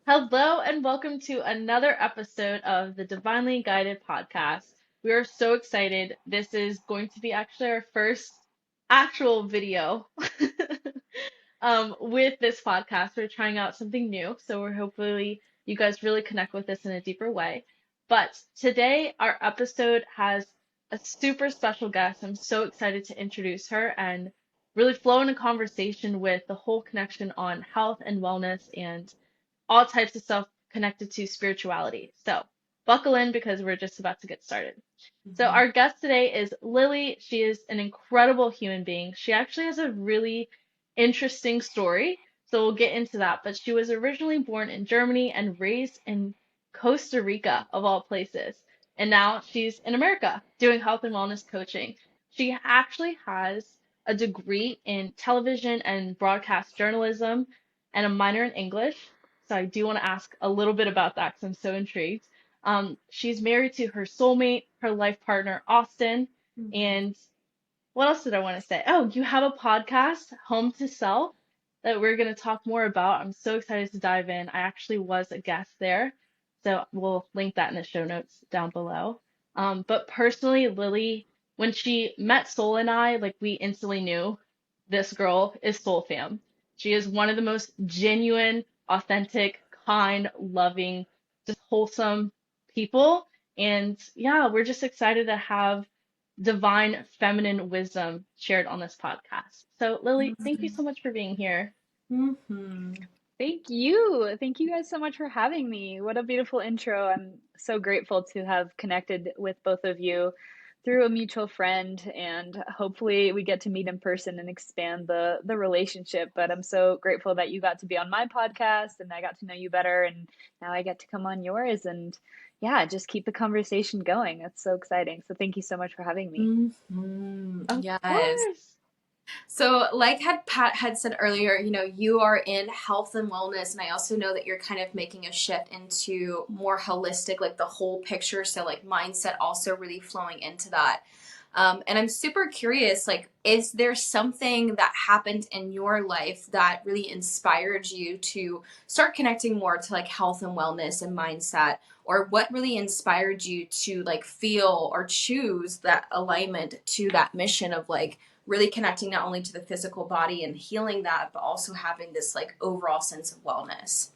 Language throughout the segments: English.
Hello and welcome to another episode of the Divinely Guided podcast. We are so excited. This is going to be actually our first actual video with this podcast. We're trying out something new, so we're hopefully you guys really connect with this in a deeper way. But today our episode has a super special guest. I'm so excited to introduce her and really flow in a conversation with the whole connection on health and wellness and all types of stuff connected to spirituality. So buckle in because we're just about to get started. So Mhm. our guest today is Lily. She is an incredible human being. She actually has a really interesting story. So we'll get into that. But she was originally born in Germany and raised in Costa Rica, of all places. And now she's in America doing health and wellness coaching. She actually has a degree in television and broadcast journalism and a minor in English. So I do want to ask a little bit about that because I'm so intrigued. She's married to her soulmate, her life partner, Austin. Mhm. And what else did I want to say? Oh, you have a podcast, Home to Self, that we're going to talk more about. I'm so excited to dive in. I actually was a guest there. So we'll link that in the show notes down below. But personally, Lily, when she met Soul and I, like we instantly knew this girl is Soul Fam. She is one of the most genuine, authentic, kind, loving, just wholesome people. And yeah, we're just excited to have divine feminine wisdom shared on this podcast. So, Lily, thank you Mhm. so much for being here. Mhm. Thank you. Thank you guys so much for having me. What a beautiful intro. I'm so grateful to have connected with both of you through a mutual friend, and hopefully we get to meet in person and expand the relationship. But I'm so grateful that you got to be on my podcast and I got to know you better, and now I get to come on yours and yeah, just keep the conversation going. That's so exciting. So thank you so much for having me. Mhm. Of Yes. course. So, like had Pat had said earlier, you are in health and wellness, and I also know that you're kind of making a shift into more holistic, like the whole picture. So, like mindset also really flowing into that. And I'm super curious, like, is there something that happened in your life that really inspired you to start connecting more to like health and wellness and mindset? Or what really inspired you to like feel or choose that alignment to that mission of like really connecting not only to the physical body and healing that, but also having this like overall sense of wellness?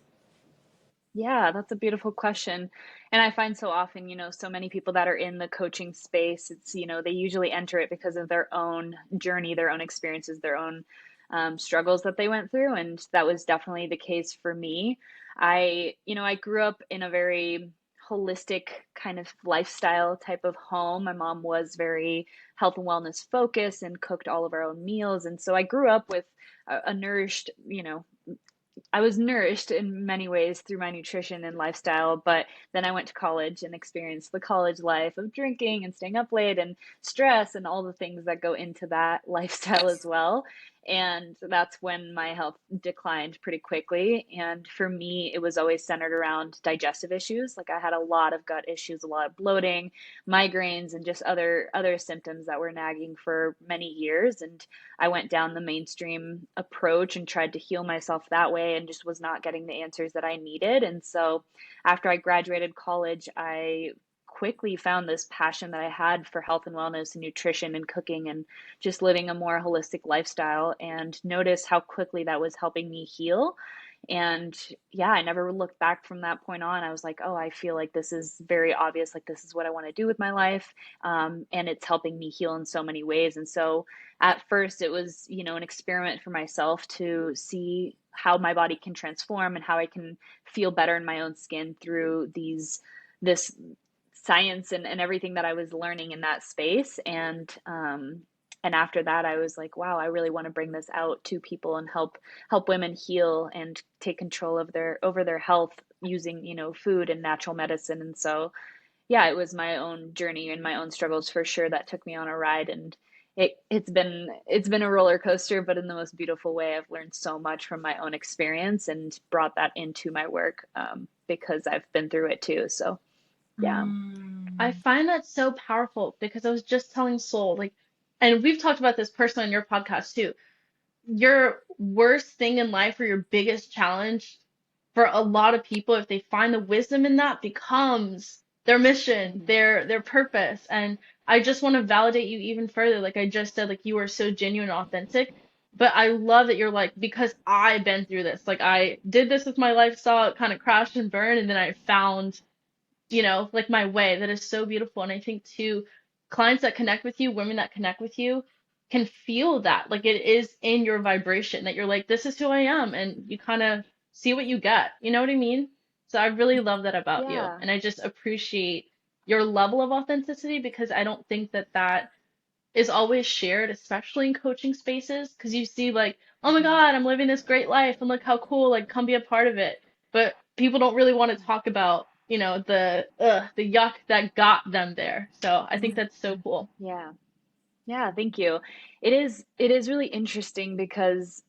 Yeah, that's a beautiful question. And I find so often, so many people that are in the coaching space, they usually enter it because of their own journey, their own experiences, their own struggles that they went through. And that was definitely the case for me. I grew up in a very holistic kind of lifestyle type of home. My mom was very health and wellness focused and cooked all of our own meals. And so I grew up with a nourished, I was nourished in many ways through my nutrition and lifestyle, but then I went to college and experienced the college life of drinking and staying up late and stress and all the things that go into that lifestyle as well. And that's when my health declined pretty quickly. And for me, it was always centered around digestive issues. Like I had a lot of gut issues, a lot of bloating, migraines, and just other symptoms that were nagging for many years. And I went down the mainstream approach and tried to heal myself that way and just was not getting the answers that I needed. And so after I graduated college, I quickly found this passion that I had for health and wellness and nutrition and cooking and just living a more holistic lifestyle and noticed how quickly that was helping me heal. And yeah, I never looked back from that point on. I was like, oh, I feel like this is very obvious. Like, this is what I want to do with my life. And it's helping me heal in so many ways. And so at first it was, an experiment for myself to see how my body can transform and how I can feel better in my own skin through this science and everything that I was learning in that space. And after that I was like, wow, I really want to bring this out to people and help women heal and take control of their over their health using, food and natural medicine. And so yeah, it was my own journey and my own struggles for sure that took me on a ride. And it's been a roller coaster, but in the most beautiful way. I've learned so much from my own experience and brought that into my work, because I've been through it too. So yeah. I Mm. find that so powerful because I was just telling Soul, like, and we've talked about this personally on your podcast too. Your worst thing in life or your biggest challenge for a lot of people, if they find the wisdom in that, becomes their mission, Mhm. their purpose. And I just want to validate you even further. Like I just said, like you are so genuine and authentic. But I love that you're like, because I've been through this. Like I did this with my lifestyle, it kind of crashed and burned, and then I found, like my way. That is so beautiful. And I think too, clients that connect with you, women that connect with you, can feel that. Like it is in your vibration that you're like, this is who I am. And you kind of see what you get. You know what I mean? So I really love that about you. Yeah. And I just appreciate your level of authenticity because I don't think that that is always shared, especially in coaching spaces, because you see like, oh my Mhm. God, I'm living this great life and look how cool, like come be a part of it. But people don't really want to talk about, the yuck that got them there. So I think that's so cool. Yeah. Yeah, thank you. It is really interesting because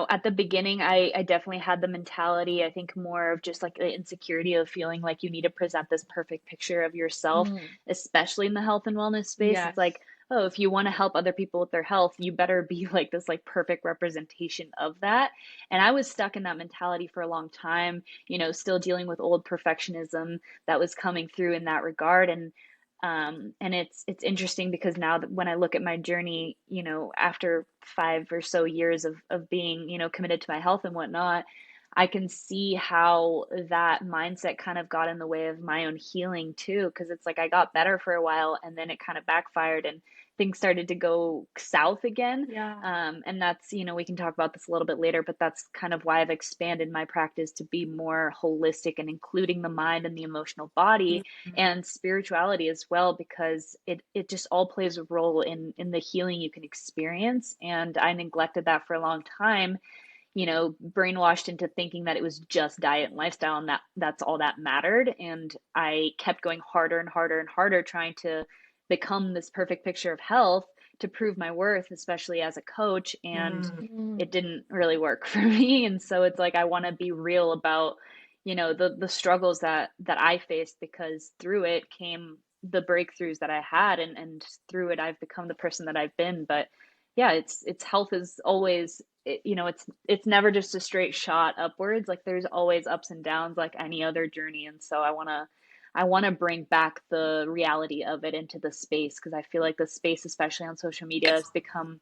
at the beginning, I definitely had the mentality, I think more of just like the insecurity of feeling like you need to present this perfect picture of yourself, Mm, especially in the health and wellness space. It's yes. like, oh, if you want to help other people with their health, you better be like this like perfect representation of that. And I was stuck in that mentality for a long time, still dealing with old perfectionism that was coming through in that regard. And it's interesting because now that when I look at my journey, after 5 or so years of being, committed to my health and whatnot, I can see how that mindset kind of got in the way of my own healing too. Because it's like I got better for a while and then it kind of backfired and things started to go south again. Yeah. And that's, we can talk about this a little bit later, but that's kind of why I've expanded my practice to be more holistic and including the mind and the emotional body Mhm. and spirituality as well, because it just all plays a role in the healing you can experience. And I neglected that for a long time, brainwashed into thinking that it was just diet and lifestyle and that's all that mattered. And I kept going harder and harder and harder trying to become this perfect picture of health to prove my worth, especially as a coach. And Mm. Mm, it didn't really work for me. And so it's like I want to be real about, the struggles that I faced, because through it came the breakthroughs that I had, and through it I've become the person that I've been. But yeah, it's health is always it's never just a straight shot upwards. Like there's always ups and downs like any other journey. And so I want to bring back the reality of it into the space, because I feel like the space, especially on social media, has become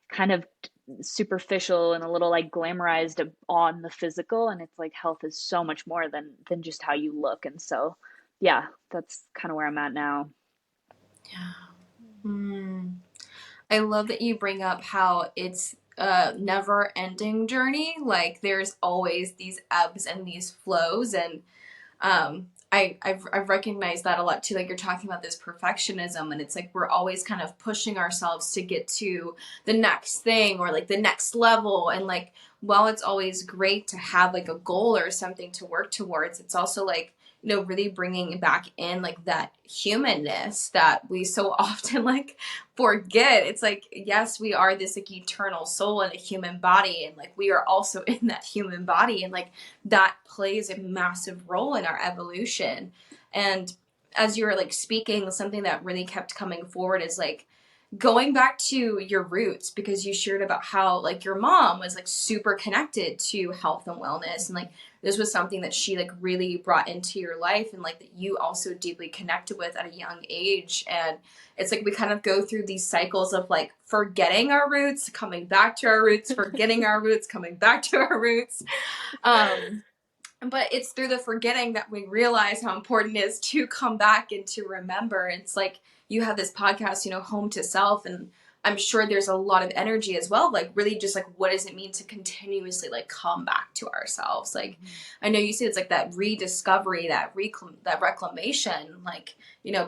kind of superficial and a little like glamorized on the physical, and it's like health is so much more than just how you look. And so yeah, that's kind of where I'm at now. Yeah. Mm. I love that you bring up how it's a never ending journey. Like there's always these ebbs and these flows. And I've recognized that a lot too. Like you're talking about this perfectionism, and it's like we're always kind of pushing ourselves to get to the next thing or like the next level. And like while it's always great to have like a goal or something to work towards, it's also like really bringing back in like that humanness that we so often like forget. It's like, yes, we are this like eternal soul in a human body, and like we are also in that human body, and like that plays a massive role in our evolution. And as you were like speaking, something that really kept coming forward is like going back to your roots, because you shared about how like your mom was like super connected to health and wellness, and like this was something that she like really brought into your life, and like that you also deeply connected with at a young age. And it's like we kind of go through these cycles of like forgetting our roots, coming back to our roots, forgetting our roots, coming back to our roots. um but it's through the forgetting that we realize how important it is to come back and to remember. It's like you have this podcast, Home to Self, and I'm sure there's a lot of energy as well, like really just like what does it mean to continuously like come back to ourselves. Like Mhm. I know you said it's like that rediscovery, that reclamation, like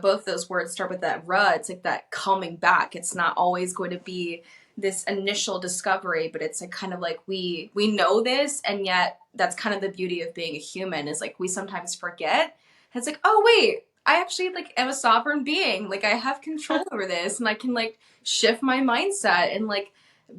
both those words start with that "ra." It's like that coming back. It's not always going to be this initial discovery, but it's like kind of like we know this, and yet that's kind of the beauty of being a human, is like we sometimes forget. And it's like, oh wait, I actually like am a sovereign being, like I have control over this, and I can like shift my mindset and like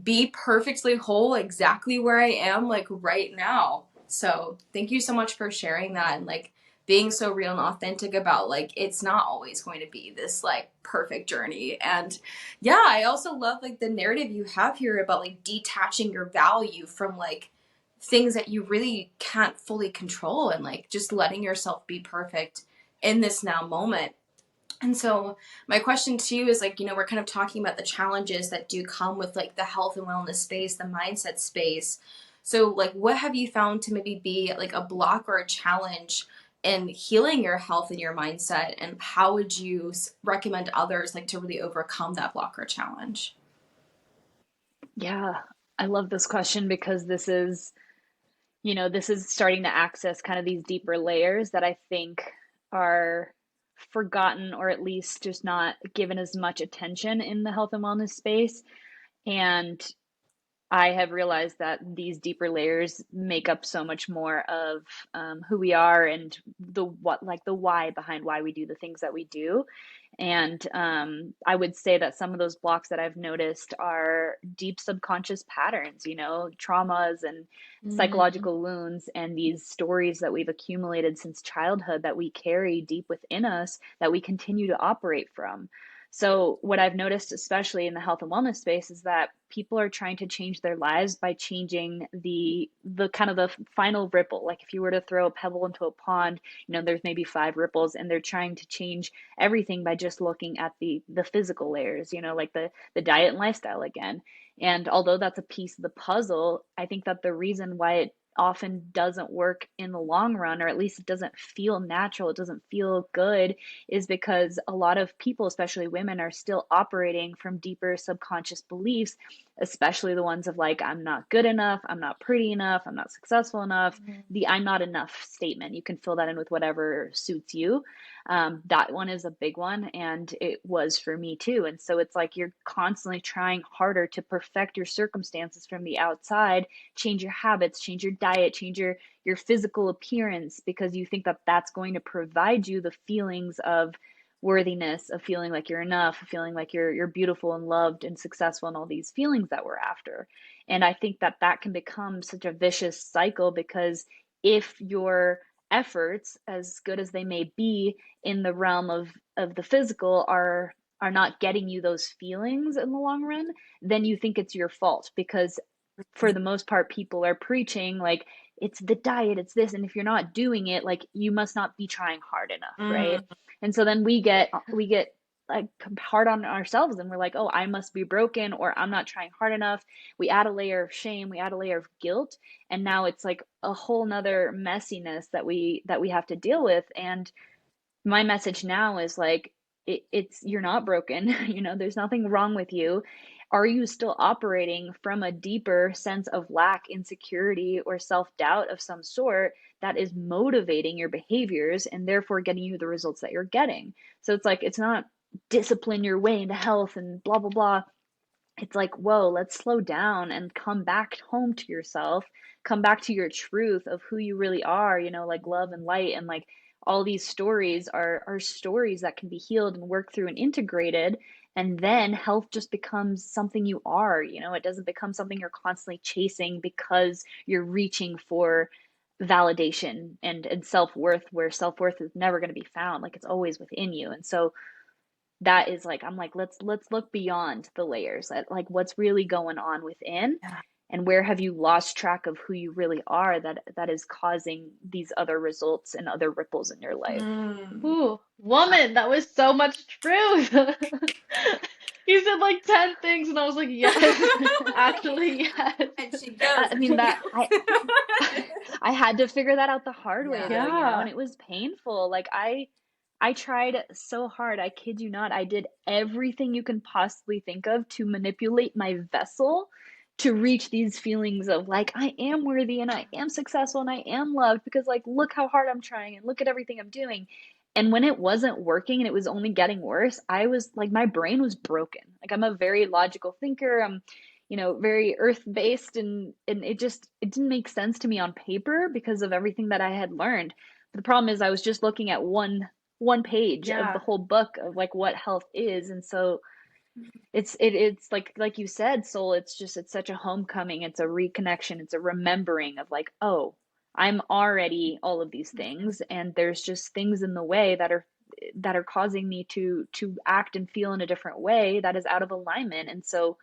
be perfectly whole exactly where I am like right now. So thank you so much for sharing that, and like being so real and authentic about like it's not always going to be this like perfect journey. And yeah, I also love like the narrative you have here about like detaching your value from like things that you really can't fully control, and like just letting yourself be perfect in this now moment. And so my question to you is like, we're kind of talking about the challenges that do come with like the health and wellness space, the mindset space. So like, what have you found to maybe be like a block or a challenge in healing your health and your mindset? And how would you recommend others like to really overcome that block or challenge? Yeah, I love this question because this is starting to access kind of these deeper layers that I think are forgotten, or at least just not given as much attention in the health and wellness space. And I have realized that these deeper layers make up so much more of who we are, and the why behind why we do the things that we do. And I would say that some of those blocks that I've noticed are deep subconscious patterns, traumas and Mm, psychological wounds, and these stories that we've accumulated since childhood that we carry deep within us that we continue to operate from. So, what I've noticed, especially in the health and wellness space, is that people are trying to change their lives by changing the kind of the final ripple. Like if you were to throw a pebble into a pond, there's maybe five ripples, and they're trying to change everything by just looking at the physical layers, like the diet and lifestyle again. And although that's a piece of the puzzle, I think that the reason why it often doesn't work in the long run, or at least it doesn't feel natural, it doesn't feel good, is because a lot of people, especially women, are still operating from deeper subconscious beliefs, especially the ones of like, I'm not good enough, I'm not pretty enough, I'm not successful enough. mhm. The I'm not enough statement, you can fill that in with whatever suits you. That one is a big one, and it was for me too. And so it's like you're constantly trying harder to perfect your circumstances from the outside, change your habits, change your diet, change your physical appearance, because you think that that's going to provide you the feelings of worthiness, of feeling like you're enough, of feeling like you're beautiful and loved and successful, and all these feelings that we're after. And I think that that can become such a vicious cycle, because if your efforts, as good as they may be in the realm of the physical, are not getting you those feelings in the long run, then you think it's your fault, because for the most part people are preaching like it's the diet, it's this, and if you're not doing it, like you must not be trying hard enough, right? Mm, And so then we get like hard on ourselves, and we're like, oh, I must be broken, or I'm not trying hard enough. We add a layer of shame, we add a layer of guilt, and now it's like a whole nother messiness that we have to deal with. And my message now is like, it's you're not broken. There's nothing wrong with you. Are you still operating from a deeper sense of lack, insecurity, or self-doubt of some sort that is motivating your behaviors and therefore getting you the results that you're getting? So it's like, it's not discipline your way into health and blah blah blah. It's like, whoa, let's slow down and come back home to yourself, come back to your truth of who you really are, like love and light. And like all these stories are stories that can be healed and worked through and integrated. And then health just becomes something you are, it doesn't become something you're constantly chasing because you're reaching for validation and self-worth, where self-worth is never going to be found. Like it's always within you. And so that is like, I'm like, let's look beyond the layers at like what's really going on within, yeah. and where have you lost track of who you really are, that is causing these other results and other ripples in your life. Mm. Ooh, woman, that was so much truth. You said like 10 things, and I was like, yes, actually, yes. And she goes, I and mean, she that goes. I had to figure that out the hard way Yeah. though, and Yeah. it was painful. Like I tried so hard. I kid you not. I did everything you can possibly think of to manipulate my vessel to reach these feelings of like, I am worthy and I am successful and I am loved, because like, look how hard I'm trying and look at everything I'm doing. And when it wasn't working and it was only getting worse, I was like, my brain was broken. Like I'm a very logical thinker. I'm, very earth based, and it didn't make sense to me on paper because of everything that I had learned. But the problem is I was just looking at one page of the Yeah. whole book of like what health is. And so it's like you said, soul, it's such a homecoming, it's a reconnection, it's a remembering of like, oh, I'm already all of these things, and there's just things in the way that are causing me to act and feel in a different way that is out of alignment. And so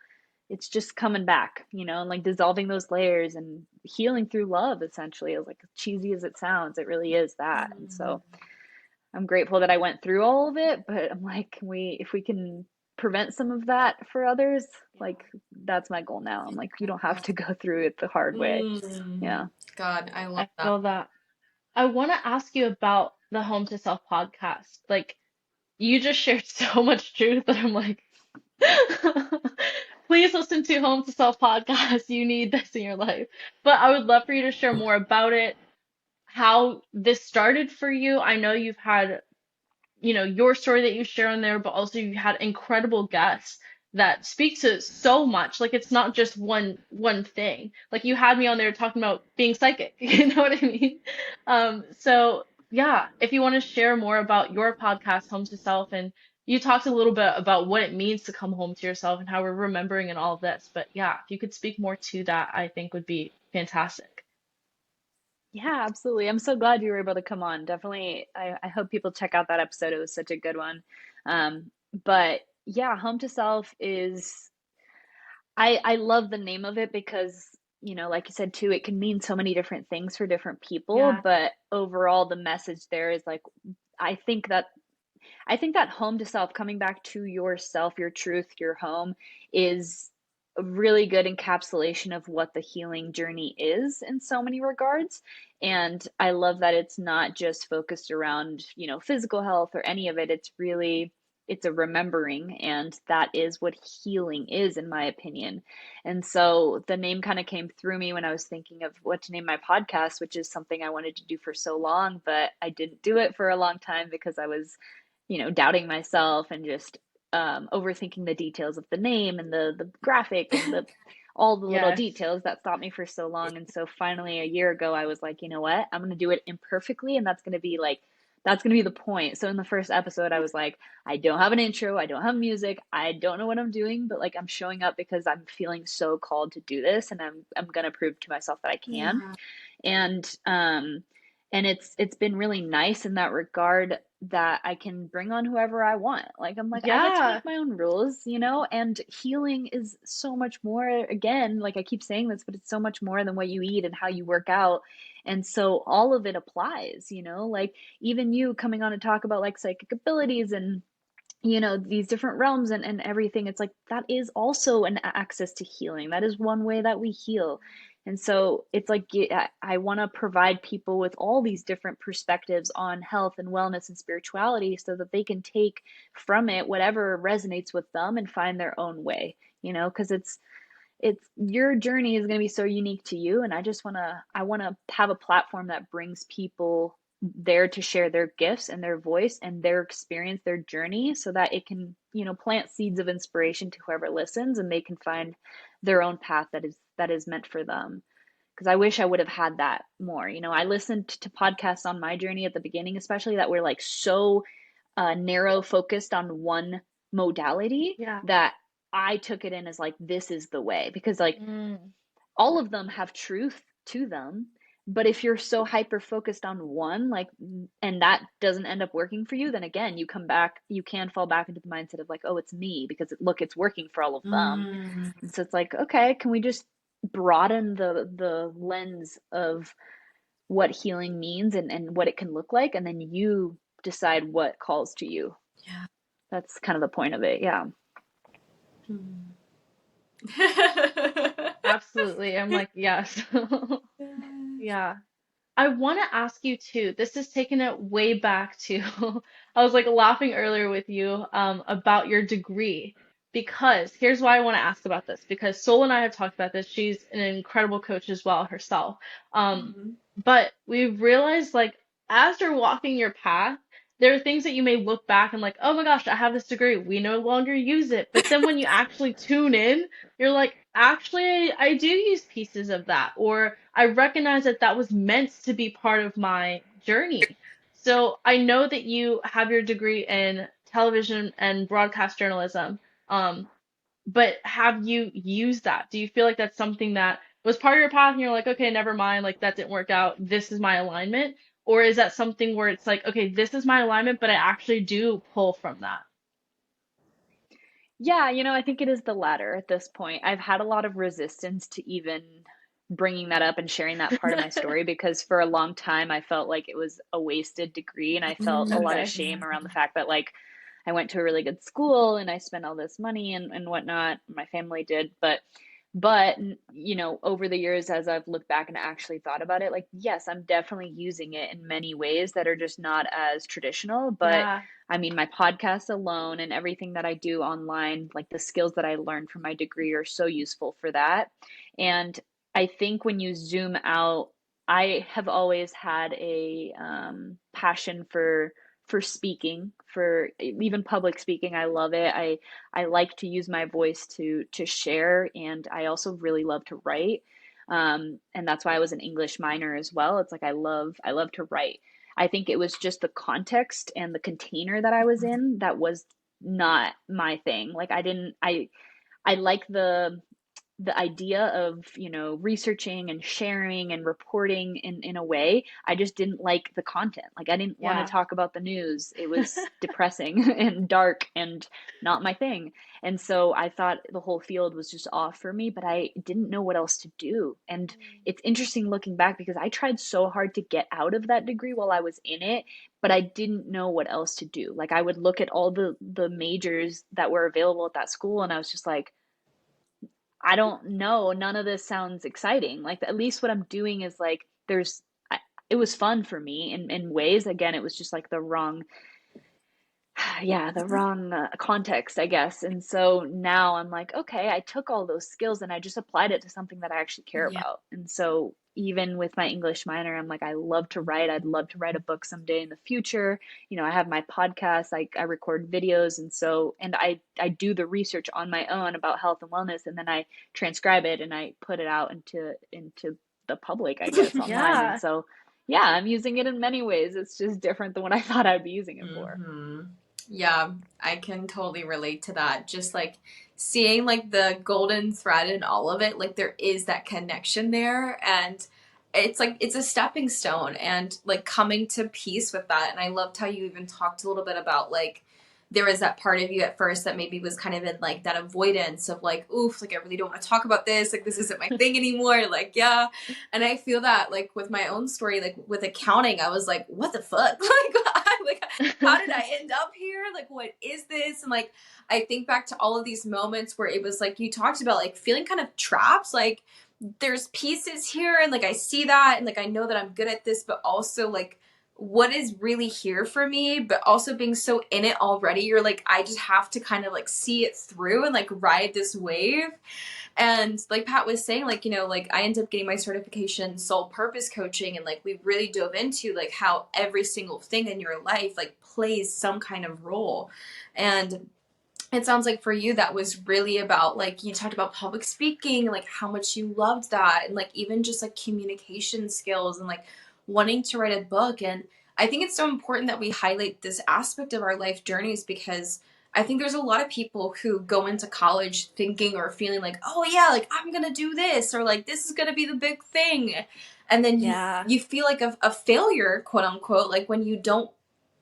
it's just coming back, and like dissolving those layers and healing through love, essentially. As like cheesy as it sounds, it really is that. And Mm. so I'm grateful that I went through all of it, but I'm like, if we can prevent some of that for others, like that's my goal now. I'm like, you don't have Yeah. to go through it the hard way. Mm. Yeah. God, I love I that. feel that. I want to ask you about the Home to Self podcast. Like, you just shared so much truth that I'm like, please listen to Home to Self podcast. You need this in your life. But I would love for you to share more about it, how this started for you. I know you've had, your story that you share on there, but also you had incredible guests that speak to so much. Like, it's not just one thing. Like, you had me on there talking about being psychic, you know what I mean? So yeah, if you want to share more about your podcast, Home to Self, and you talked a little bit about what it means to come home to yourself and how we're remembering and all of this. But yeah, if you could speak more to that, I think would be fantastic. Yeah, absolutely. I'm so glad you were able to come on. Definitely, I hope people check out that episode. It was such a good one. But yeah, Home to Self is, I love the name of it because, like you said too, it can mean so many different things for different people, Yeah, but overall the message there is like, I think that I think that home to self, coming back to yourself, your truth, your home, is a really good encapsulation of what the healing journey is in so many regards. And I love that it's not just focused around, physical health or any of it. It's a remembering, and that is what healing is, in my opinion. And so the name kind of came through me when I was thinking of what to name my podcast, which is something I wanted to do for so long, but I didn't do it for a long time because I was, doubting myself and just overthinking the details of the name and the graphic and the all the little yes. details that stopped me for so long. And so finally a year ago, I was like, you know what? I'm going to do it imperfectly. And that's going to be the point. So in the first episode, I was like, I don't have an intro. I don't have music. I don't know what I'm doing, but like I'm showing up because I'm feeling so called to do this. And I'm going to prove to myself that I can. Yeah. And it's been really nice in that regard that I can bring on whoever I want. Like I'm like I get to make Yeah. my own rules, and healing is so much more. Again, like I keep saying this, but it's so much more than what you eat and how you work out. And so all of it applies, like even you coming on to talk about like psychic abilities and these different realms and everything. It's like that is also an access to healing. That is one way that we heal. And so it's like I want to provide people with all these different perspectives on health and wellness and spirituality so that they can take from it whatever resonates with them and find their own way, because it's your journey is going to be so unique to you. And I want to have a platform that brings people there to share their gifts and their voice and their experience, their journey, so that it can, plant seeds of inspiration to whoever listens, and they can find their own path that is meant for them. Because I wish I would have had that more. I listened to podcasts on my journey at the beginning, especially, that were like so narrow focused on one modality, Yeah. that I took it in as like, this is the way. Because like Mm. all of them have truth to them. But if you're so hyper focused on one, like, and that doesn't end up working for you, then again, you can fall back into the mindset of like, oh, it's me because look, it's working for all of them. Mm. And so it's like, okay, can we just broaden the lens of what healing means and what it can look like, and then you decide what calls to you. Yeah. That's kind of the point of it. Yeah. Mm. Absolutely. I'm like, yes. Yes. Yeah. I want to ask you too. This is taking it way back to, I was like laughing earlier with you about your degree, because here's why I want to ask about this. Because Sol and I have talked about this. She's an incredible coach as well herself. Um, Mhm. but we realized, like, as you're walking your path, there are things that you may look back and like, oh my gosh, I have this degree. We no longer use it. But then when you actually tune in, you're like, actually, I do use pieces of that, or I recognize that that was meant to be part of my journey. So I know that you have your degree in television and broadcast journalism, but have you used that? Do you feel like that's something that was part of your path and you're like, okay, never mind, like that didn't work out, this is my alignment? Or is that something where it's like, okay, this is my alignment, but I actually do pull from that? Yeah, I think it is the latter at this point. I've had a lot of resistance to even bringing that up and sharing that part of my story because for a long time I felt like it was a wasted degree, and I felt a lot of Okay. shame around the fact that like I went to a really good school and I spent all this money and whatnot. My family did, but over the years as I've looked back and actually thought about it, like yes, I'm definitely using it in many ways that are just not as traditional. But Yeah. I mean, my podcast alone and everything that I do online, like the skills that I learned from my degree are so useful for that. And I think when you zoom out, I have always had a passion for speaking, for even public speaking. I love it. I like to use my voice to share, and I also really love to write. And that's why I was an English minor as well. It's like I love to write. I think it was just the context and the container that I was in that was not my thing. Like I like the idea of researching and sharing and reporting in a way. I just didn't like the content. Like I didn't want to Yeah. talk about the news. It was depressing and dark and not my thing. And so I thought the whole field was just off for me, but I didn't know what else to do. And it's interesting looking back because I tried so hard to get out of that degree while I was in it, but I didn't know what else to do. Like I would look at all the majors that were available at that school and I was just like, I don't know. None of this sounds exciting. Like at least what I'm doing is like it was fun for me in ways. Again, it was just like the wrong, yeah, the wrong context, I guess. And so now I'm like, okay, I took all those skills and I just applied it to something that I actually care Yeah. about. And so even with my English minor, I'm like, I love to write. I'd love to write a book someday in the future. I have my podcast, I record videos. And so, and I do the research on my own about health and wellness. And then I transcribe it and I put it out into the public, I guess, online. And Yeah. so, yeah, I'm using it in many ways. It's just different than what I thought I'd be using it for. Hmm. Yeah, I can totally relate to that. Just like seeing like the golden thread in all of it, like there is that connection there, and it's like it's a stepping stone and like coming to peace with that. And I loved how you even talked a little bit about like there was that part of you at first that maybe was kind of in like that avoidance of like, oof, like I really don't want to talk about this, like this isn't my thing anymore, like yeah. And I feel that like with my own story, like with accounting, I was like, what the fuck? Like how did I end up here? Like, what is this? And like, I think back to all of these moments where it was like you talked about, like feeling kind of trapped. Like, there's pieces here, and like I see that, and like I know that I'm good at this, but also like, what is really here for me? But also being so in it already, you're like, I just have to kind of like see it through and like ride this wave. And like Pat was saying, like, like I ended up getting my certification soul purpose coaching, and like we really dove into like how every single thing in your life like plays some kind of role. And it sounds like for you that was really about like you talked about public speaking, like how much you loved that, and like even just like communication skills and like wanting to write a book. And I think it's so important that we highlight this aspect of our life journeys, because I think there's a lot of people who go into college thinking or feeling like, oh yeah, like I'm gonna do this, or like this is gonna be the big thing, and then you Yeah. you feel like a failure, quote unquote, like when you don't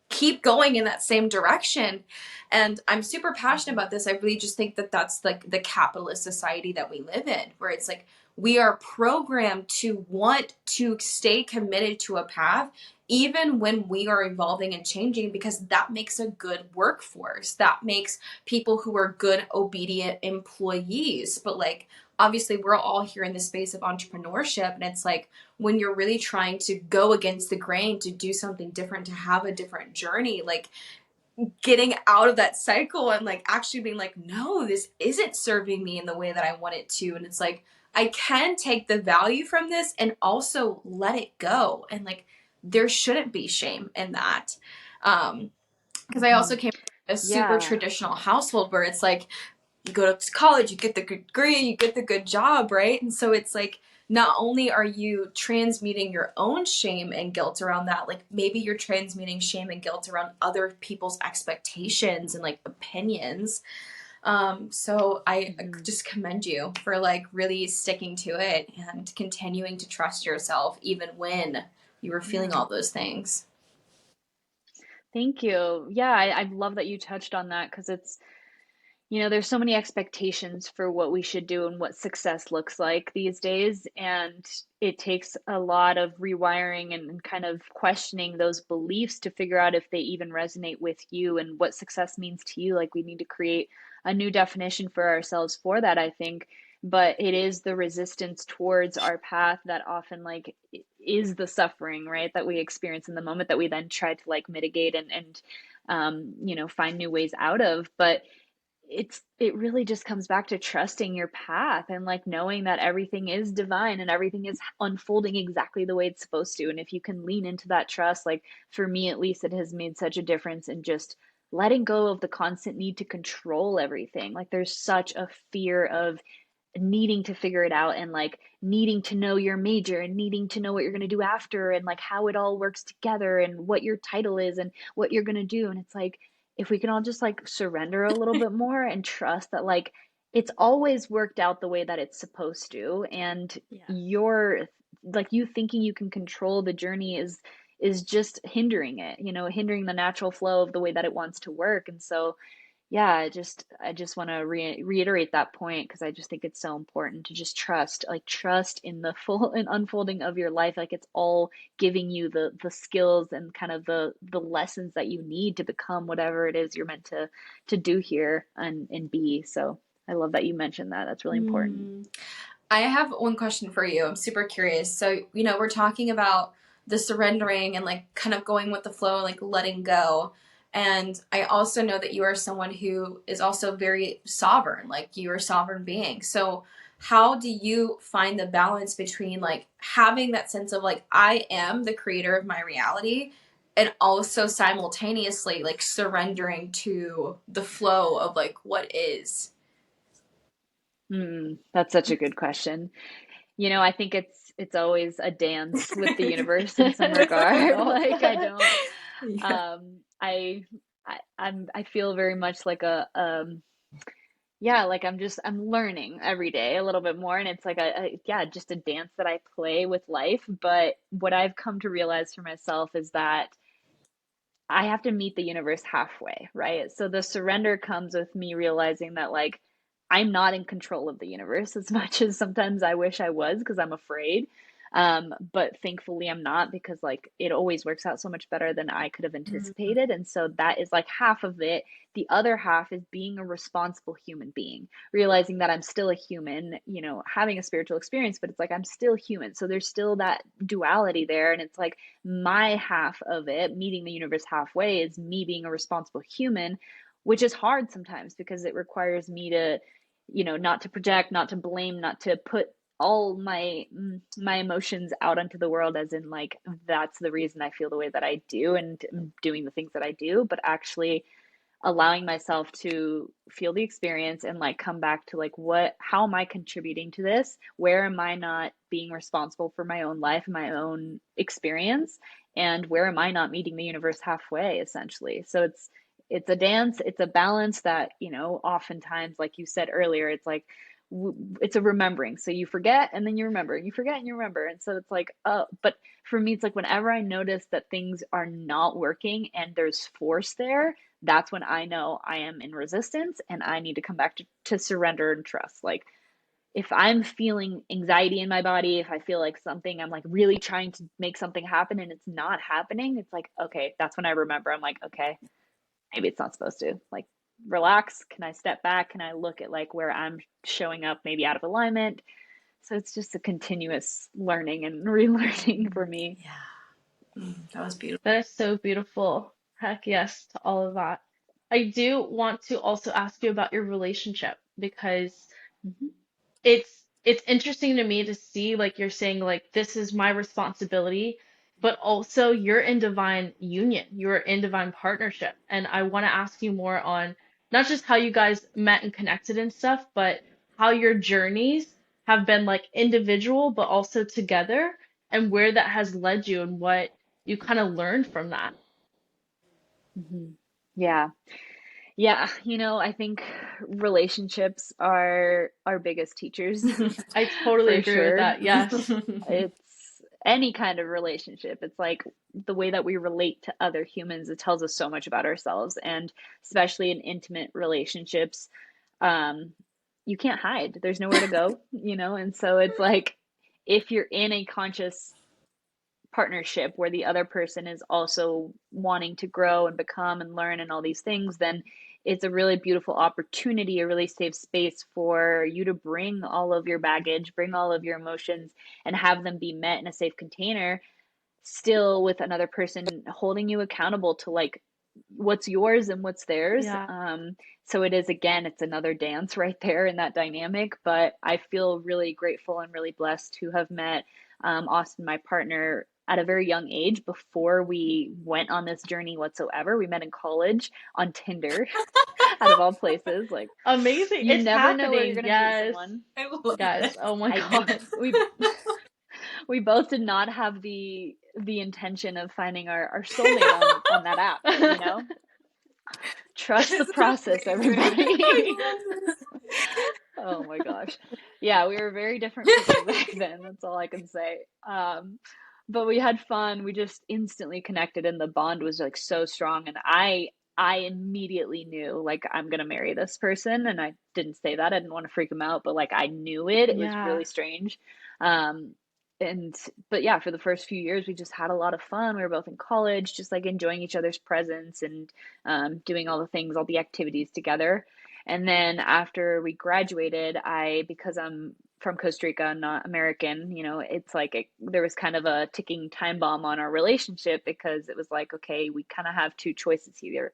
keep going in that same direction. And I'm super passionate about this. I really just think that that's like the capitalist society that we live in, where it's like we are programmed to want to stay committed to a path even when we are evolving and changing, because that makes a good workforce, that makes people who are good obedient employees. But like obviously we're all here in the space of entrepreneurship, and it's like when you're really trying to go against the grain, to do something different, to have a different journey, like getting out of that cycle and like actually being like, no, this isn't serving me in the way that I want it to. And it's like, I can take the value from this and also let it go. And like, there shouldn't be shame in that. Because I also Mhm. came from a super Yeah. traditional household where it's like, you go to college, you get the good degree, you get the good job, right? And so it's like, not only are you transmuting your own shame and guilt around that, like maybe you're transmuting shame and guilt around other people's expectations and like opinions. So I Mhm. just commend you for like really sticking to it and continuing to trust yourself even when you were feeling Yeah. all those things. Thank you. Yeah, I love that you touched on that because it's there's so many expectations for what we should do and what success looks like these days. And it takes a lot of rewiring and kind of questioning those beliefs to figure out if they even resonate with you and what success means to you. Like, we need to create a new definition for ourselves for that, I think. But it is the resistance towards our path that often like is the suffering, right? That we experience in the moment that we then try to like mitigate and find new ways out of. But it really just comes back to trusting your path and like knowing that everything is divine and everything is unfolding exactly the way it's supposed to. And if you can lean into that trust, like for me at least, it has made such a difference in just letting go of the constant need to control everything. Like, there's such a fear of needing to figure it out and like needing to know your major and needing to know what you're going to do after and like how it all works together and what your title is and what you're going to do. And it's like, if we can all just like surrender a little bit more and trust that like it's always worked out the way that it's supposed to, and Yes. you're like, you thinking you can control the journey is just hindering it, hindering the natural flow of the way that it wants to work. And so yeah, I just want to reiterate that point because I just think it's so important to just trust in the full and unfolding of your life. Like, it's all giving you the skills and kind of the lessons that you need to become whatever it is you're meant to do here and be. So I love that you mentioned that. That's really important. Mm. I have one question for you. I'm super curious. So, we're talking about the surrendering and like kind of going with the flow, like letting go. And I also know that you are someone who is also very sovereign, like you are a sovereign being. So, how do you find the balance between like having that sense of like, I am the creator of my reality, and also simultaneously like surrendering to the flow of like what is? That's such a good question. I think it's always a dance with the universe in some regard. Girl. Like, I don't Yeah. I feel very much like yeah, like I'm learning every day a little bit more, and it's like yeah, just a dance that I play with life. But what I've come to realize for myself is that I have to meet the universe halfway, right? So the surrender comes with me realizing that like I'm not in control of the universe as much as sometimes I wish I was because I'm afraid. But thankfully I'm not, because like it always works out so much better than I could have Mm. anticipated. And so that is like half of it. The other half is being a responsible human being, realizing that I'm still a human, having a spiritual experience, but it's like I'm still human. So there's still that duality there. And it's like my half of it, meeting the universe halfway, is me being a responsible human, which is hard sometimes because it requires me to, not to project, not to blame, not to put all my emotions out onto the world, as in like that's the reason I feel the way that I do and doing the things that I do, but actually allowing myself to feel the experience and like come back to like, how am I contributing to this? Where am I not being responsible for my own life, my own experience? And where am I not meeting the universe halfway, essentially? So it's a dance, it's a balance that, oftentimes, like you said earlier, it's like it's a remembering. So you forget and then you remember, you forget and you remember. And so it's like, oh, but for me, it's like whenever I notice that things are not working and there's force there, that's when I know I am in resistance and I need to come back to surrender and trust. Like, if I'm feeling anxiety in my body, if I feel like something, I'm like really trying to make something happen and it's not happening, it's like, okay, that's when I remember. I'm like, okay, maybe it's not supposed to. Like, relax. Can I step back? Can I look at like where I'm showing up maybe out of alignment? So it's just a continuous learning and relearning for me. Yeah. That was beautiful. That is so beautiful. Heck yes to all of that. I do want to also ask you about your relationship because Mhm. it's interesting to me to see like you're saying like this is my responsibility, but also you're in divine union, you're in divine partnership. And I want to ask you more on not just how you guys met and connected and stuff, but how your journeys have been like individual but also together, and where that has led you and what you kind of learned from that. Mhm. Yeah. Yeah, I think relationships are our biggest teachers I totally for agree with sure. that. Yes. It's any kind of relationship. It's like the way that we relate to other humans, it tells us so much about ourselves. And especially in intimate relationships, um, you can't hide. There's nowhere to go, and so it's like if you're in a conscious partnership where the other person is also wanting to grow and become and learn and all these things, then it's a really beautiful opportunity, a really safe space for you to bring all of your baggage, bring all of your emotions, and have them be met in a safe container, still with another person holding you accountable to like what's yours and what's theirs. Yeah. So it is, again, it's another dance right there in that dynamic. But I feel really grateful and really blessed to have met Austin, my partner, at a very young age before we went on this journey whatsoever. We met in college on Tinder, out of all places. Like, Amazing. you It's never know where you're happening. going to meet Yes. someone. I love Guys, this. oh my I we God. we we both did not have the intention of finding our soulmate on that app, but trust the This is process, amazing. I everybody. love this. Oh my gosh. Yeah, we were very different people back then. That's all I can say. But we had fun. We just instantly connected, and the bond was like so strong. And I immediately knew like I'm gonna marry this person. And I didn't say that. I didn't want to freak him out, but like I knew it. It was Yeah. really strange. Um, and but yeah, for the first few years, we just had a lot of fun. We were both in college, just like enjoying each other's presence and doing all the things, all the activities together. And then after we graduated, because I'm from Costa Rica and not American, it's like there was kind of a ticking time bomb on our relationship because it was like, okay, we kind of have two choices here,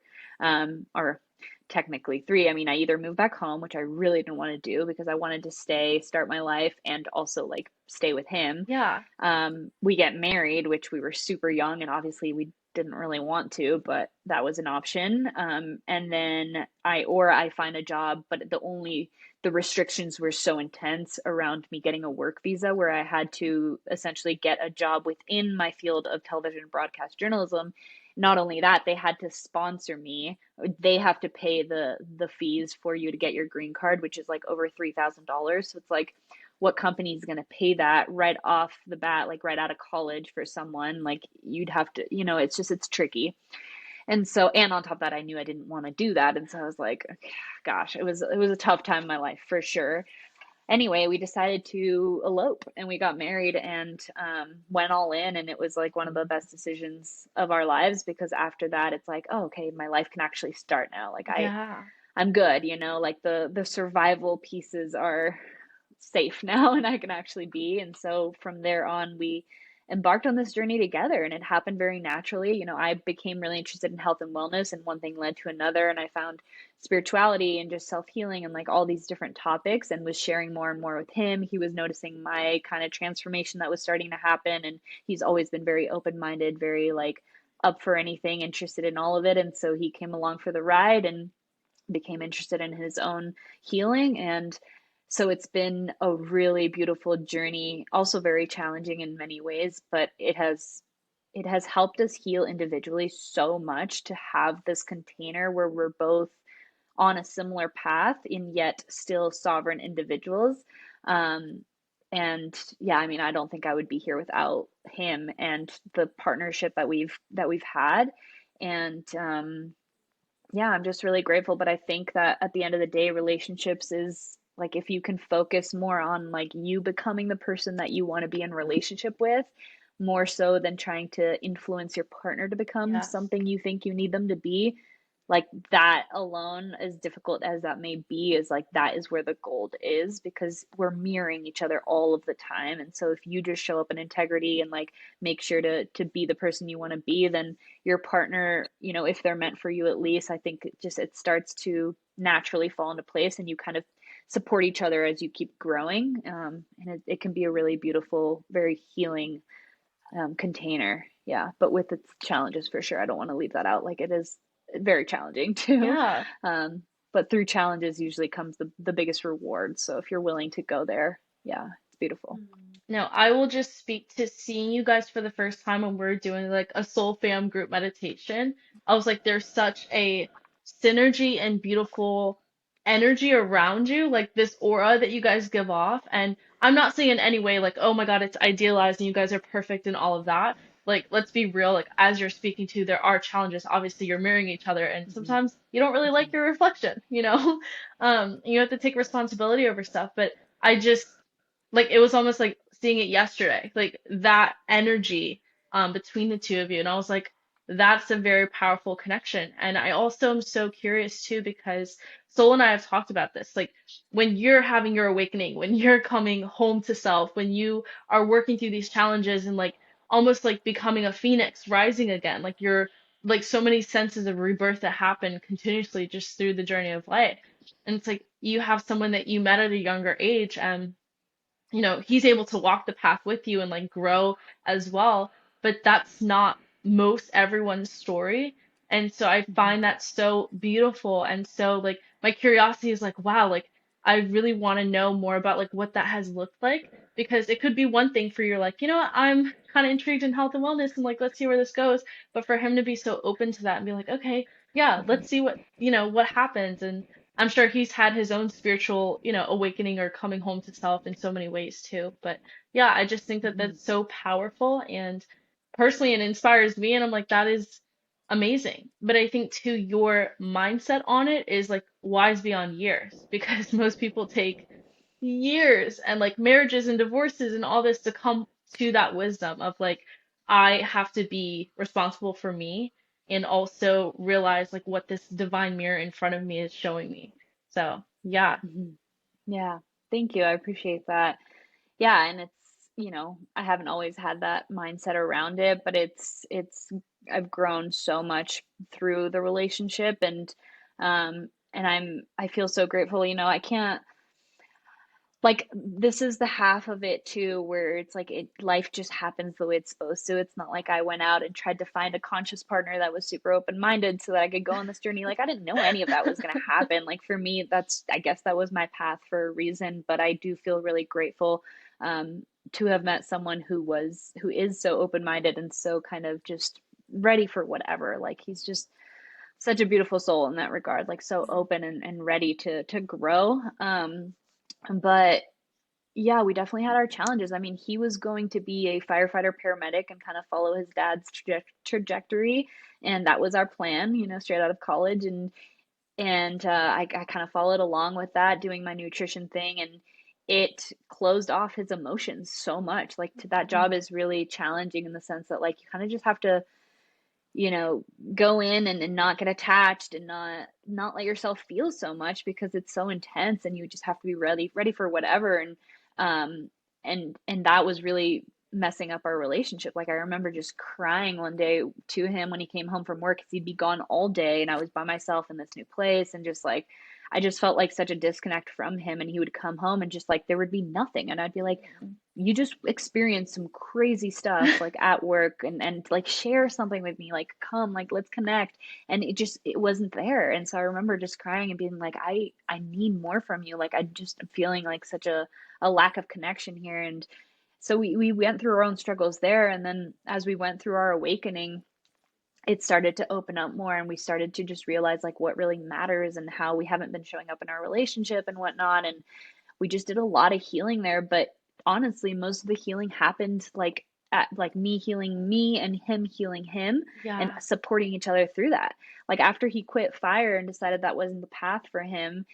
or technically three. I mean, I either move back home, which I really didn't want to do because I wanted to stay, start my life, and also like stay with him. Yeah. We get married, which we were super young, and obviously we didn't really want to, but that was an option. And then I find a job, but the restrictions were so intense around me getting a work visa where I had to essentially get a job within my field of television and broadcast journalism. Not only that, they had to sponsor me. They have to pay the fees for you to get your green card, which is like over $3,000. So it's like, what company is going to pay that right off the bat, like right out of college for someone? Like you'd have to, it's tricky. And so, and on top of that, I knew I didn't want to do that. And so I was like, okay, gosh, it was a tough time in my life for sure. Anyway, we decided to elope and we got married and went all in. And it was like one of the best decisions of our lives because after that, it's like, oh, okay, my life can actually start now. Like Yeah. I'm good, like the survival pieces are safe now and I can actually be. And so from there on, we embarked on this journey together and it happened very naturally. I became really interested in health and wellness, and one thing led to another. And I found spirituality and just self healing and like all these different topics and was sharing more and more with him. He was noticing my kind of transformation that was starting to happen. And he's always been very open minded, very like up for anything, interested in all of it. And so he came along for the ride and became interested in his own healing. And so it's been a really beautiful journey, also very challenging in many ways, but it has helped us heal individually so much to have this container where we're both on a similar path and yet still sovereign individuals. Um, and yeah, I mean, I don't think I would be here without him and the partnership that we've had. And yeah, I'm just really grateful. But I think that at the end of the day, relationships is like if you can focus more on like you becoming the person that you want to be in relationship with, more so than trying to influence your partner to become Yes. something you think you need them to be, like that alone, as difficult as that may be, is like that is where the gold is because we're mirroring each other all of the time. And so if you just show up in integrity and like make sure to be the person you want to be, then your partner, if they're meant for you, at least I think it starts to naturally fall into place and you kind of support each other as you keep growing. And it can be a really beautiful, very healing container. Yeah, but with its challenges for sure. I don't want to leave that out. Like it is very challenging too. Yeah. But through challenges usually comes the biggest reward. So if you're willing to go there, yeah, it's beautiful. No, I will just speak to seeing you guys for the first time when we're doing like a soul fam group meditation. I was like, there's such a synergy and beautiful energy around you, like this aura that you guys give off. And I'm not saying in any way like, oh my God, it's idealized and you guys are perfect and all of that. like let's be real, like as you're speaking to, there are challenges. Obviously, you're mirroring each other, and Hmm. sometimes you don't really like Hmm. your reflection, you know? You have to take responsibility over stuff. But I just like it was almost like seeing it yesterday, like that energy between the two of you, and I was like, that's a very powerful connection. And I also am so curious too because Sol and I have talked about this, like when you're having your awakening, when you're coming home to self, when you are working through these challenges and like almost like becoming a phoenix rising again, like you're like so many senses of rebirth that happen continuously just through the journey of life. And it's like you have someone that you met at a younger age, and he's able to walk the path with you and like grow as well, but that's not most everyone's story. And so I Hmm. find that so beautiful. And so like my curiosity is like, wow, like I really want to know more about like what that has looked like, because it could be one thing for you like, what, I'm kind of intrigued in health and wellness and like let's see where this goes. But for him to be so open to that and be like, okay, yeah, let's see what happens. And I'm sure he's had his own spiritual, awakening or coming home to self in so many ways too. But yeah, I just think that Hmm. that's so powerful and personally it inspires me, and I'm like, that is amazing. But I think too your mindset on it is like wise beyond years because most people take years and like marriages and divorces and all this to come to that wisdom of like I have to be responsible for me and also realize like what this divine mirror in front of me is showing me. So, yeah. Hmm. Yeah, thank you. I appreciate that. Yeah, and I haven't always had that mindset around it, but I've grown so much through the relationship, and I feel so grateful. I can't, like, this is the half of it too, where it's like life just happens the way it's supposed to. It's not like I went out and tried to find a conscious partner that was super open-minded so that I could go on this journey. Like, I didn't know any of that was going to happen. Like, for me, I guess that was my path for a reason, but I do feel really grateful um to have met someone who is so open-minded and so kind of just ready for whatever. Like, he's just such a beautiful soul in that regard, like so open and ready to grow. But yeah, we definitely had our challenges. I mean, he was going to be a firefighter paramedic and kind of follow his dad's trajectory, and that was our plan, straight out of college. And I kind of followed along with that, doing my nutrition thing, and it closed off his emotions so much. Like, that job is really challenging in the sense that, like, you kind of just have to, you know, go in and not get attached and not let yourself feel so much because it's so intense, and you just have to be ready for whatever. Um and that was really messing up our relationship. Like, I remember just crying one day to him when he came home from work because he'd be gone all day and I was by myself in this new place, and just like I just felt like such a disconnect from him, and he would come home and just like there would be nothing, and I'd be like, you just experienced some crazy stuff like at work, and like share something with me, like come, like let's connect. And it wasn't there. And so I remember just crying and being like, I need more from you. Like, I just am feeling like such a lack of connection here. And so we went through our own struggles there, and then as we went through our awakening, it started to open up more, and we started to just realize like what really matters and how we haven't been showing up in our relationship and whatnot. And we just did a lot of healing there. But honestly, most of the healing happened like me healing me and him healing him, and Yeah. supporting each other through that. Like, after he quit fire and decided that wasn't the path for him,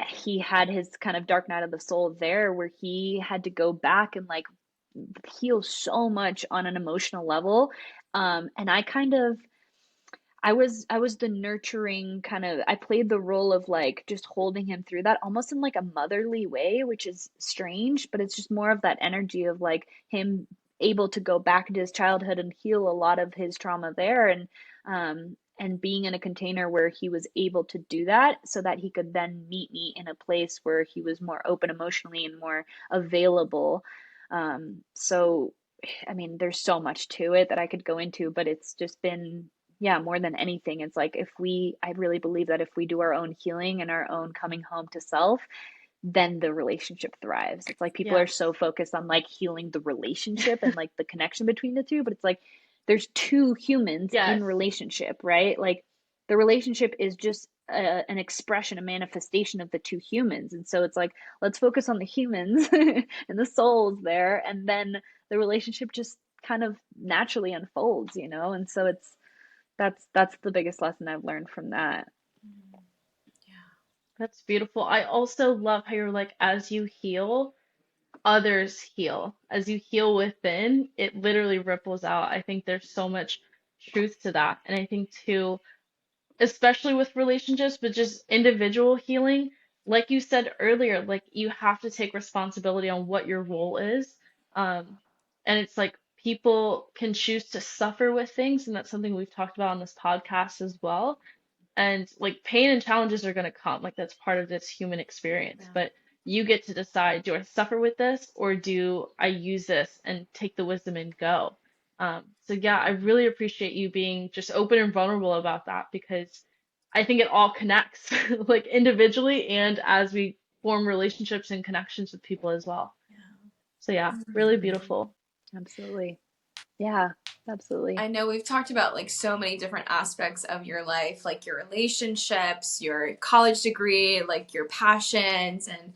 he had his kind of dark night of the soul there, where he had to go back and like heal so much on an emotional level. And I was the nurturing kind of, I played the role of like just holding him through that almost in like a motherly way, which is strange, but it's just more of that energy of like him able to go back into his childhood and heal a lot of his trauma there, and being in a container where he was able to do that so that he could then meet me in a place where he was more open emotionally and more available. So I mean, there's so much to it that I could go into, but it's just been, yeah, more than anything, it's like I really believe that if we do our own healing and our own coming home to self, then the relationship thrives. It's like people are so Yes. focused on like healing the relationship and like the connection between the two, but it's like there's two humans in Yes. relationship, right? Like, the relationship is just an expression, a manifestation of the two humans. And so it's like, let's focus on the humans and the souls there, and then the relationship just kind of naturally unfolds, you know? And so that's the biggest lesson I've learned from that. Mm, yeah. That's beautiful. I also love how you're like, as you heal, others heal. As you heal within, it literally ripples out. I think there's so much truth to that. And I think too, especially with relationships, but just individual healing, like you said earlier, like you have to take responsibility on what your role is. Um, and it's like people can choose to suffer with things, and that's something we've talked about on this podcast as well. And like pain and challenges are going to come, like that's part of this human experience. Yeah. But you get to decide, do I suffer with this or do I use this and take the wisdom and go? So yeah, I really appreciate you being just open and vulnerable about that because I think it all connects, like individually and as we form relationships and connections with people as well. So yeah, really Yeah. beautiful. Absolutely. Yeah, absolutely. I know we've talked about like so many different aspects of your life, like your relationships, your college degree, like your passions, and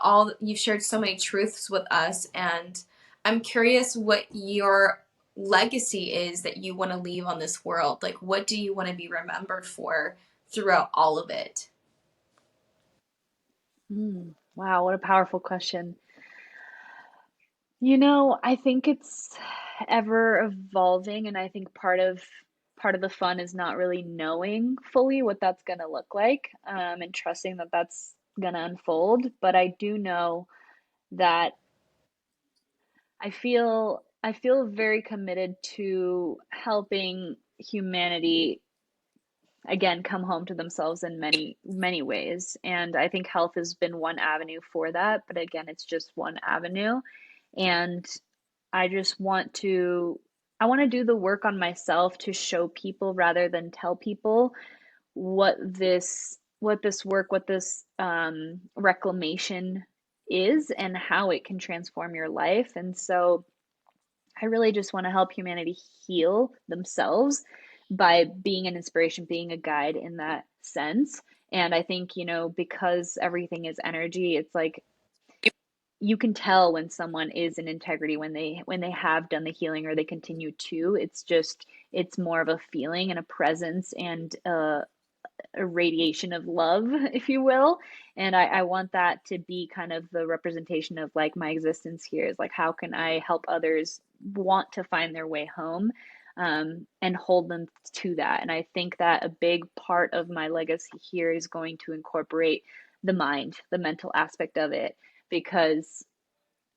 all you've shared so many truths with us. And I'm curious what your legacy is that you want to leave on this world. Like, what do you want to be remembered for throughout all of it? Wow, what a powerful question. You know, I think it's ever evolving, and I think part of the fun is not really knowing fully what that's going to look like, and trusting that that's going to unfold. But I do know that I feel very committed to helping humanity again come home to themselves in many ways. And I think health has been one avenue for that, but again, it's just one avenue. And I just want to do the work on myself to show people rather than tell people what this reclamation is and how it can transform your life. And so I really just want to help humanity heal themselves by being an inspiration, being a guide in that sense. And I think, because everything is energy, it's like you can tell when someone is in integrity when they have done the healing or they continue to. It's more of a feeling and a presence and a radiation of love, if you will. And I want that to be kind of the representation of like my existence here is like, how can I help others want to find their way home, and hold them to that. And I think that a big part of my legacy here is going to incorporate the mind, the mental aspect of it, because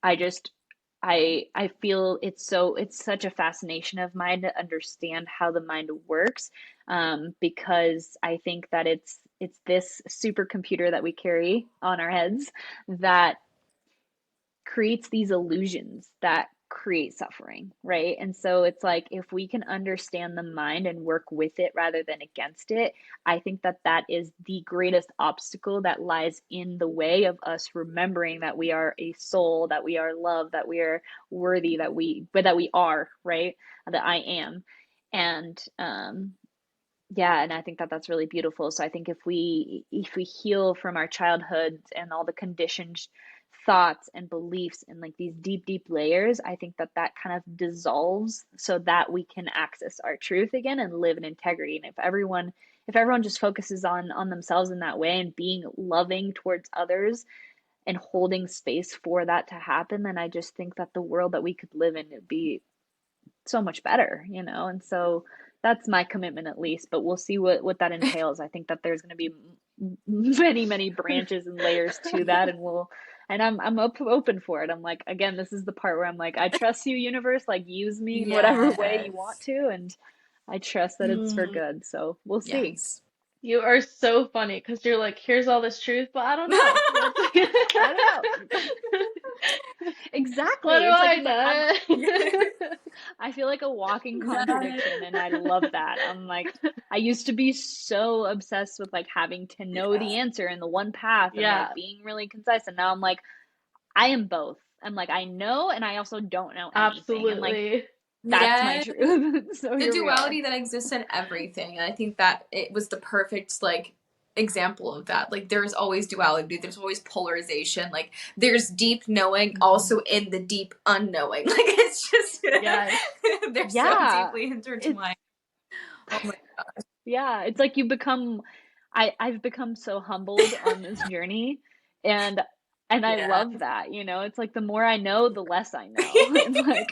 I just I feel it's such a fascination of mine to understand how the mind works, because I think that it's this supercomputer that we carry on our heads that creates these illusions that create suffering, right? And so it's like if we can understand the mind and work with it rather than against it, I think that that is the greatest obstacle that lies in the way of us remembering that we are a soul, that we are loved, that we are worthy, that we are, right? That I am. And yeah, and I think that that's really beautiful. So I think if we heal from our childhoods and all the conditioned thoughts and beliefs and like these deep layers, I think that that kind of dissolves so that we can access our truth again and live in integrity. And if everyone just focuses on themselves in that way and being loving towards others and holding space for that to happen, then I just think that the world that we could live in would be so much better, you know? And so that's my commitment at least, but we'll see what that entails. I think that there's going to be many branches and layers to that, and I'm open for it. I'm like, again, this is the part where I'm like, I trust you, universe, like use me in whatever way you want Yes. to, and I trust that it's for Mm, good. So we'll see. yes. You are so funny because you're like, here's all this truth, but I don't know. Let's I don't know. what Exactly. do I It's like know? I feel like a walking Yes. contradiction, and I love that. I'm like, I used to be so obsessed with like having to know Yeah. the answer in the one path and like Yeah, being really concise. And now I'm like, I am both. I'm like, I know, and I also don't know anything. And like, absolutely. that's my Yes. truth. So The here we are. duality that exists in everything. And I think that it was the perfect, like, example of that. Like there's always duality, there's always polarization. Like there's deep knowing Mhm. also in the deep unknowing. Like it's just Yes. they're so Yeah, deeply it's intertwined. Oh my yeah, it's like you become I've become so humbled on this journey, and I yeah. love that, you know. It's like the more I know, the less I know. And like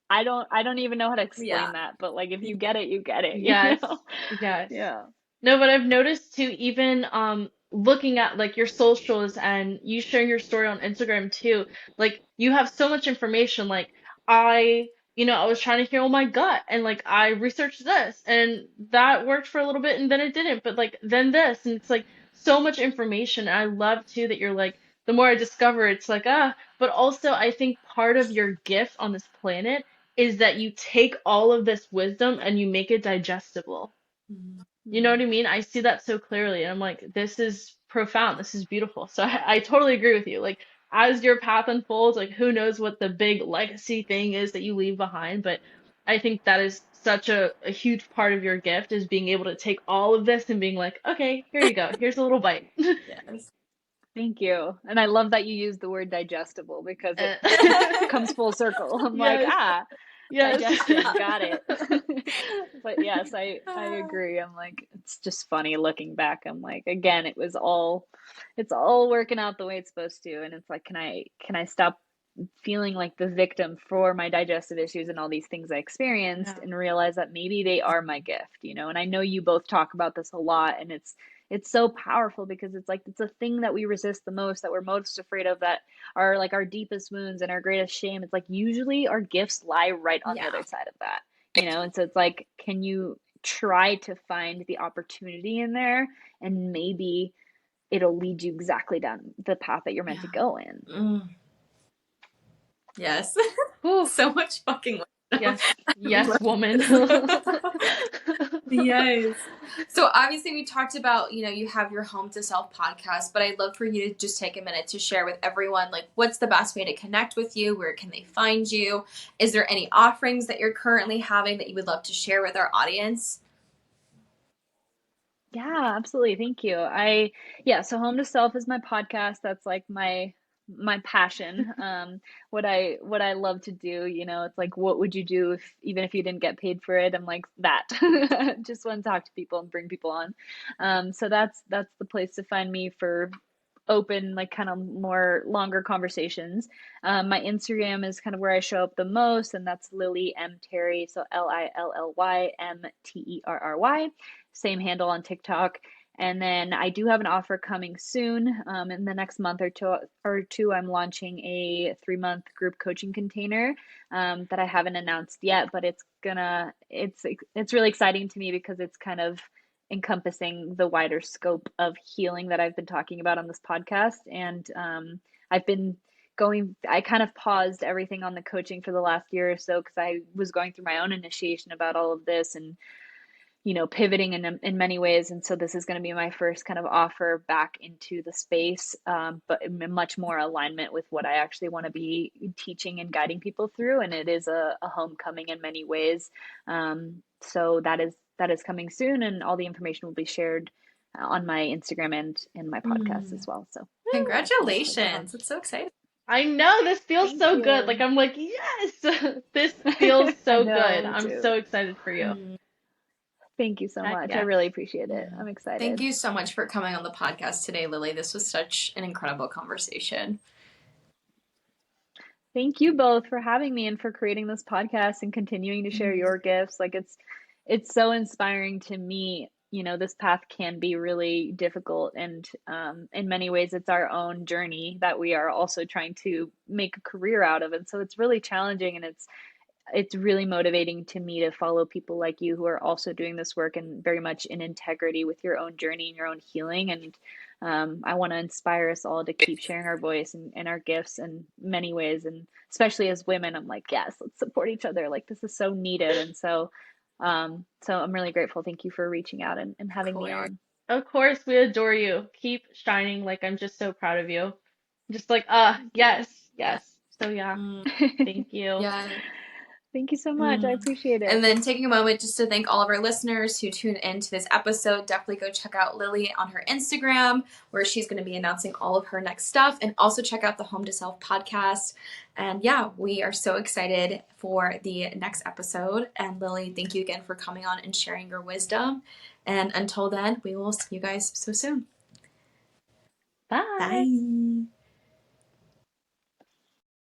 I don't even know how to Yeah. explain that, but like if you get it, you get it, you Yes. know? Yes. Yeah. No, but I've noticed too, even looking at like your socials and you sharing your story on Instagram too, like you have so much information. Like I, I was trying to heal my gut and like I researched this and that worked for a little bit and then it didn't, but like then this and it's like so much information. And I love too that you're like the more I discover, it's like but also I think part of your gift on this planet is that you take all of this wisdom and you make it digestible. You know what Mhm. I mean? I see that so clearly. And I'm like, this is profound. This is beautiful. So I totally agree with you. Like, as your path unfolds, like, who knows what the big legacy thing is that you leave behind. But I think that is such a huge part of your gift is being able to take all of this and being like, okay, here you go. Here's a little bite. Yes. Thank you. And I love that you use the word digestible because it Uh, comes full circle. I'm like, yes, yes. digestion, got it. But yes, I agree. I'm like, it's just funny looking back. I'm like, again, it's all working out the way it's supposed to. And it's like, can I stop feeling like the victim for my digestive issues and all these things I experienced Yeah. and realize that maybe they are my gift, you know? And I know you both talk about this a lot, and it's so powerful because it's like it's a thing that we resist the most, that we're most afraid of, that are like our deepest wounds and our greatest shame. It's like usually our gifts lie right on the Yeah. other side of that, you know? And so it's like, can you try to find the opportunity in there, and maybe it'll lead you exactly down the path that you're meant to Yeah. go in. Mm. Yes. Whew. So much fucking wisdom. Yes. I Yes, love woman. this. Yes. So obviously we talked about, you have your Home to Self podcast, but I'd love for you to just take a minute to share with everyone, like, what's the best way to connect with you? Where can they find you? Is there any offerings that you're currently having that you would love to share with our audience? Yeah, absolutely. Thank you. Yeah, so Home to Self is my podcast. That's like my passion. What I love to do, you know, it's like what would you do if even if you didn't get paid for it? I'm like that. Just want to talk to people and bring people on. So that's the place to find me for open, like kind of more longer conversations. My Instagram is kind of where I show up the most, and that's Lilly M Terry. So LILLYMTERRY. Same handle on TikTok. And then I do have an offer coming soon. In the next month or two, I'm launching a 3-month group coaching container that I haven't announced yet, but it's really exciting to me because it's kind of encompassing the wider scope of healing that I've been talking about on this podcast. And I've been I kind of paused everything on the coaching for the last year or so because I was going through my own initiation about all of this, and pivoting in many ways. And so this is going to be my first kind of offer back into the space, but in much more alignment with what I actually want to be teaching and guiding people through. And it is a homecoming in many ways. So that is coming soon, and all the information will be shared on my Instagram and in my podcast Mm. as well. So yeah, Congratulations. It's so exciting. I know this feels thank so good. Like you. I'm like, yes, this feels I so know, good. me I'm too. so excited for you. Mm. Thank you so Heck much. I yes. really appreciate it. Yeah. I'm Thank excited. you so much for coming on the podcast today, Lily. This was such an incredible conversation. Thank you both for having me and for creating this podcast and continuing to share Mm. your gifts. Like it's so inspiring to me. This path can be really difficult, and in many ways it's our own journey that we are also trying to make a career out of. And so it's really challenging, and it's really motivating to me to follow people like you who are also doing this work and very much in integrity with your own journey and your own healing. And I want to inspire us all to keep sharing our voice and our gifts in many ways. And especially as women, I'm like, yes, let's support each other. Like this is so needed. And so I'm really grateful. Thank you for reaching out and Of having me course. on. Of course, we adore you. Keep shining. Like I'm just so proud of you. Just like, Thank you. yes, yes. So yeah, Mm. thank you. Yeah. Thank you so much. I appreciate And it. then taking a moment just to thank all of our listeners who tuned into this episode. Definitely go check out Lilly on her Instagram, where she's going to be announcing all of her next stuff. And also check out the Home to Self podcast. And yeah, we are so excited for the next episode. And Lilly, thank you again for coming on and sharing your wisdom. And until then, we will see you guys so soon. Bye. Bye.